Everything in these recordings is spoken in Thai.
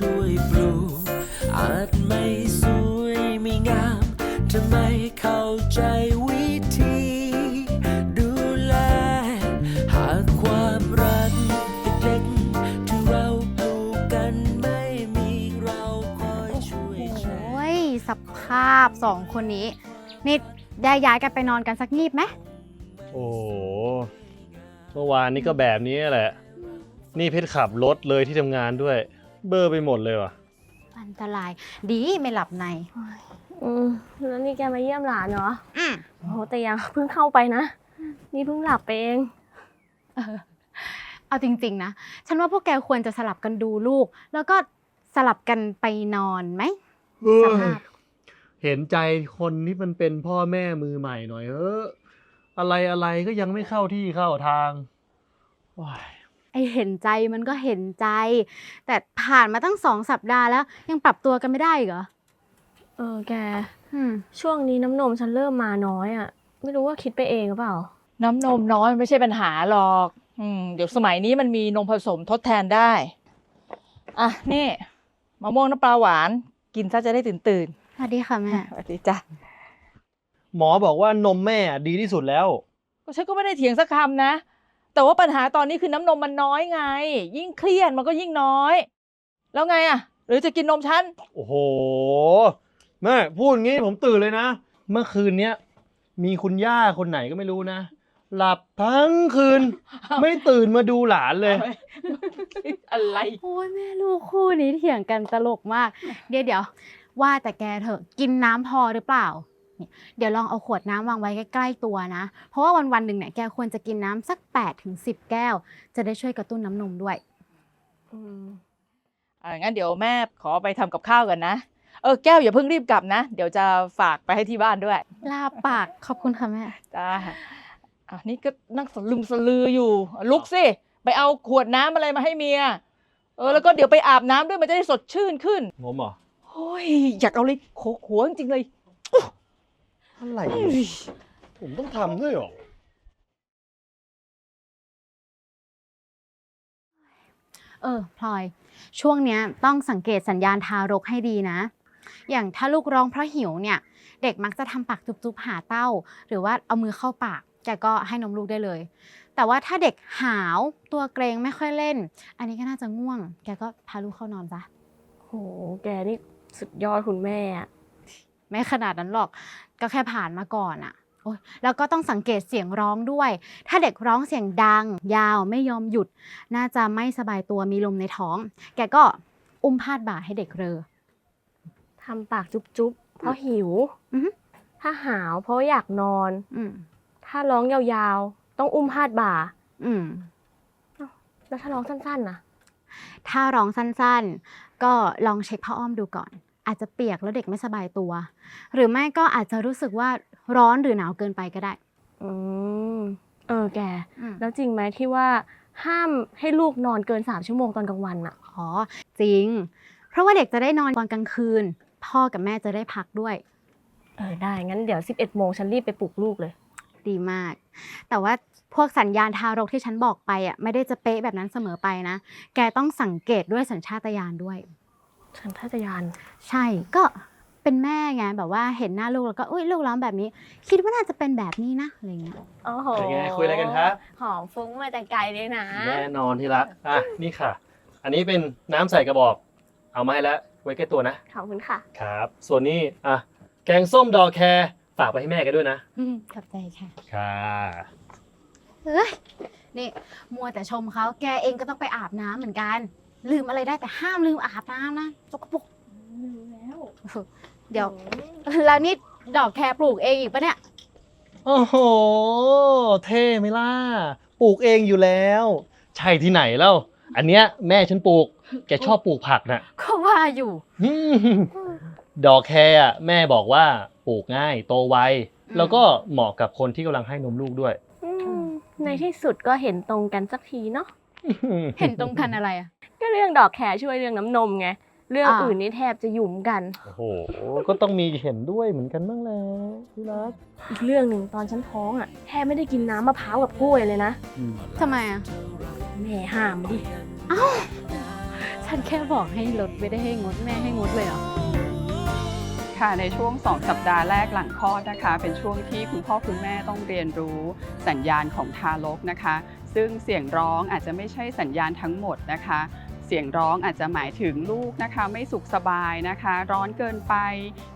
ช่วยปลูกอาจไม่สวยไม่งามจะไม่เข้าใจวิธีดูแลหากความรักเล็กๆที่เราปลูกกันไม่มีเราคอยช่วยแชร์ โอ้ยสภาพสองคนนี้นี่ย้ายกันไปนอนกันสักงีบไหม โอ้โหเมื่อวานนี้ก็แบบนี้แหละ นี่เพชรขับรถเลยที่ทำงานด้วย เบอร์ไปหมดเลยว่ะ อันตรายดีไม่หลับใน แล้วนี่แกมาเยี่ยมหลานเหรอ อืม โอ้แต่ยังเพิ่งเข้าไปนะ นี่เพิ่งหลับไปเอง เอาจริงๆนะฉันว่าพวกแกควรจะสลับกันดูลูก แล้วก็สลับกันไปนอนไหมสภาพ เห็นใจคนที่มันเป็นพ่อแม่มือใหม่หน่อยอะไรก็ยังไม่เข้าที่เข้าทางว้าย ไอเห็นใจมันก็เห็นใจ แต่ผ่านมาตั้ง2 สัปดาห์แล้วยังปรับตัวกันไม่ได้อีกเหรอ แก อืม ช่วงนี้น้ำนมฉันเริ่มมาน้อยอ่ะ ไม่รู้ว่าคิดไปเองหรือเปล่า น้ำนมน้อยมันไม่ใช่ปัญหาหรอกเดี๋ยวสมัยนี้มันมีนมผสมทดแทนได้ อ่ะนี่มะม่วงน้ำปลาหวานกินซะจะได้ตื่น สวัสดีค่ะแม่ สวัสดีจ้ะ หมอบอกว่านมแม่ดีที่สุดแล้ว ก็ฉันก็ไม่ได้เถียงสักคำนะ แต่ว่าปัญหาตอนนี้คือน้ำนมมันน้อยไง ยิ่งเครียดมันก็ยิ่งน้อย แล้วไงอ่ะ หรือจะกินนมฉัน โอ้โหแม่พูดงี้ผมตื่นเลยนะ เมื่อคืนเนี้ยมีคุณย่าคนไหนก็ไม่รู้นะ หลับทั้งคืน ไม่ตื่นมาดูหลานเลย อะไร โอ้ยแม่ลูกคู่นี้เถียงกันตลกมาก เดี๋ยวว่าแต่แกเถอะกินน้ำพอหรือเปล่าเนี่ยเดี๋ยวลองเอาขวดน้ำวางไว้ใกล้ๆตัวนะ เพราะว่าวันๆหนึ่งเนี่ยแกควรจะกินน้ำสัก8-10 แก้ว จะได้ช่วยกระตุ้นน้ำนมด้วย งั้นเดี๋ยวแม่ขอไปทำกับข้าวกันนะ แก้วอย่าเพิ่งรีบกลับนะ เดี๋ยวจะฝากไปให้ที่บ้านด้วย ลาปากขอบคุณค่ะแม่ จ้านี่ก็นั่งสลึมสลืออยู่ ลุกสิ ไปเอาขวดน้ำอะไรมาให้เมีย แล้วก็เดี๋ยวไปอาบน้ำด้วยมันจะได้สดชื่นขึ้น งมเหรอ โอ้ย อยากเอาเลยโขกหัวจริงๆเลย อะไรผมต้องทำด้วยเหรอ พลอย ช่วงเนี้ยต้องสังเกตสัญญาณทารกให้ดีนะ อย่างถ้าลูกร้องเพราะหิวเนี่ย เด็กมักจะทำปากจุบๆหาเต้า หรือว่าเอามือเข้าปาก แกก็ให้นมลูกได้เลย แต่ว่าถ้าเด็กหาวตัวเกรงไม่ค่อยเล่น อันนี้ก็น่าจะง่วง แกก็พาลูกเข้านอนซะ โห แกนี่สุดยอดคุณแม่อะ ไม่ขนาดนั้นหรอก ก็แค่ผ่านมาก่อนอะโอ๊ยแล้วก็ต้องสังเกตเสียงร้องด้วย ถ้าเด็กร้องเสียงดัง ยาวไม่ยอมหยุด น่าจะไม่สบายตัวมีลมในท้อง แกก็อุ้มพาดบ่าให้เด็กเรอ ทำปากจุ๊บๆ เพราะหิว อือฮึ ถ้าหาวเพราะอยากนอน อืม ถ้าร้องยาวๆ ต้องอุ้มพาดบ่า อืม แล้วถ้าร้องสั้นๆนะ ถ้าร้องสั้นๆ ก็ลองเช็คผ้าอ้อมดูก่อน อาจจะเปียกแล้วเด็กไม่สบายตัว หรือไม่ก็อาจจะรู้สึกว่าร้อนหรือหนาวเกินไปก็ได้ แก อืม แล้วจริงไหมที่ว่าห้ามให้ลูกนอนเกิน3 ชั่วโมงตอนกลางวันอะ อ๋อจริง เพราะว่าเด็กจะได้นอนตอนกลางคืน พ่อกับแม่จะได้พักด้วย ได้ งั้นเดี๋ยว11 โมงฉันรีบไปปลุกลูกเลย ดีมาก แต่ว่าพวกสัญญาณทารกที่ฉันบอกไปอ่ะไม่ได้จะเป๊ะแบบนั้นเสมอไปนะ แกต้องสังเกตด้วยสัญชาตญาณด้วย ฉันท่าจะยาน ใช่ ก็เป็นแม่ไงแบบว่าเห็นหน้าลูกแล้วก็อุ้ยลูกร้องแบบนี้ คิดว่าน่าจะเป็นแบบนี้นะอะไรเงี้ย โอ้โห เป็นไงคุยอะไรกันครับ หอมฟุ้งมาแต่ไกลเลยนะ แน่นอนที่รักนี่ค่ะ อันนี้เป็นน้ำใส่กระบอก เอามาให้แล้วไว้แก้ตัวนะ ขอบคุณค่ะ ครับ ส่วนนี้แกงส้มดอกแครฝากไปให้แม่กันด้วยนะ ขอบใจค่ะ ค่ะ เฮ้ยนี่มัวแต่ชมเขาแกเองก็ต้องไปอาบน้ำเหมือนกัน ลืมอะไรได้แต่ห้ามลืมอาบน้ำนะสกปรก แล้ว เดี๋ยว แล้วนี่ดอกแครปลูกเองอีกปะเนี่ย โอ้โห เท่ไหมล่ะ ปลูกเองอยู่แล้ว ใช่ที่ไหนแล้ว อันเนี้ยแม่ฉันปลูก แกชอบปลูกผักน่ะ ก็ว่าอยู่ ดอกแครแม่บอกว่าปลูกง่ายโตไว แล้วก็เหมาะกับคนที่กำลังให้นมลูกด้วย ในที่สุดก็เห็นตรงกันสักทีเนาะ เห็นตรงกันอะไรอ่ะ ก็เรื่องดอกแครช่วยเรื่องน้ำนมไง เรื่องอื่นนี่แทบจะหยุ่มกัน โอ้โห ก็ต้องมีเห็นด้วยเหมือนกันบ้างแหละที่รัก อีกเรื่องหนึ่งตอนฉันท้องอ่ะแทบไม่ได้กินน้ำมะพร้าวกับกล้วยเลยนะ ทำไมอ่ะ แม่ห้ามดิ ฉั ฉันแค่บอกให้ลดไม่ได้ให้งดแม่ให้งดเลยเหรอ ค่ะในช่วง 2 สัปดาห์แรกหลังคลอดนะคะ เป็นช่วงที่คุณพ่อคุณแม่ต้องเรียนรู้สัญญาณของทารกนะคะ ซึ่งเสียงร้องอาจจะไม่ใช่สัญญาณทั้งหมดนะคะ เสียงร้องอาจจะหมายถึงลูกนะคะไม่สุขสบายนะคะ ร้อนเกินไป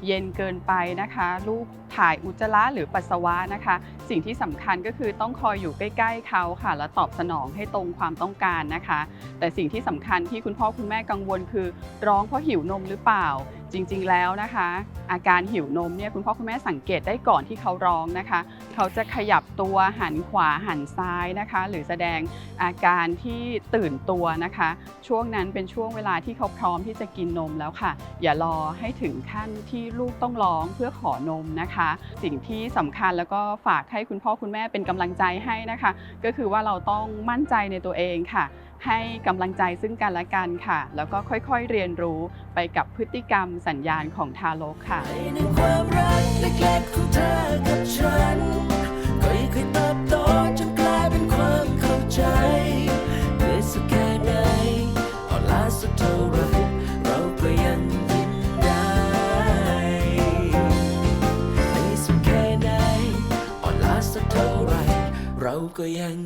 เย็นเกินไปนะคะ ลูกถ่ายอุจจาระหรือปัสสาวะนะคะ สิ่งที่สำคัญก็คือต้องคอยอยู่ใกล้ๆเขาค่ะและตอบสนองให้ตรงความต้องการนะคะ แต่สิ่งที่สำคัญที่คุณพ่อคุณแม่กังวลคือร้องเพราะหิวนมหรือเปล่า จริงๆแล้วนะคะ อาการหิวนมเนี่ยคุณพ่อคุณแม่สังเกตได้ก่อนที่เขาร้องนะคะ เขาจะขยับตัวหันขวาหันซ้ายนะคะ หรือแสดงอาการที่ตื่นตัวนะคะ ช่วงนั้นเป็นช่วงเวลาที่เขาพร้อมที่จะกินนมแล้วค่ะ อย่ารอให้ถึงขั้นที่ลูกต้องร้องเพื่อขอนมนะคะ สิ่งที่สำคัญแล้วก็ฝากให้คุณพ่อคุณแม่เป็นกำลังใจให้นะคะ ก็คือว่าเราต้องมั่นใจในตัวเองค่ะ ให้กำลังใจซึ่งกันและกันค่ะ แล้วก็ค่อยๆเรียนรู้ไปกับพฤติกรรมสัญญาณของทารกค่ะ ในความรักเล็กๆของเธอกับฉันค่อยๆเติบโตจนกลายเป็นความเข้าใจเหนื่อยสักแค่ไหนอ่อนล้าสักเท่าไรเราก็ยังยิ้มได้เหนื่อยสักแค่ไหนอ่อนล้าสักเท่าไรเราก็ยัง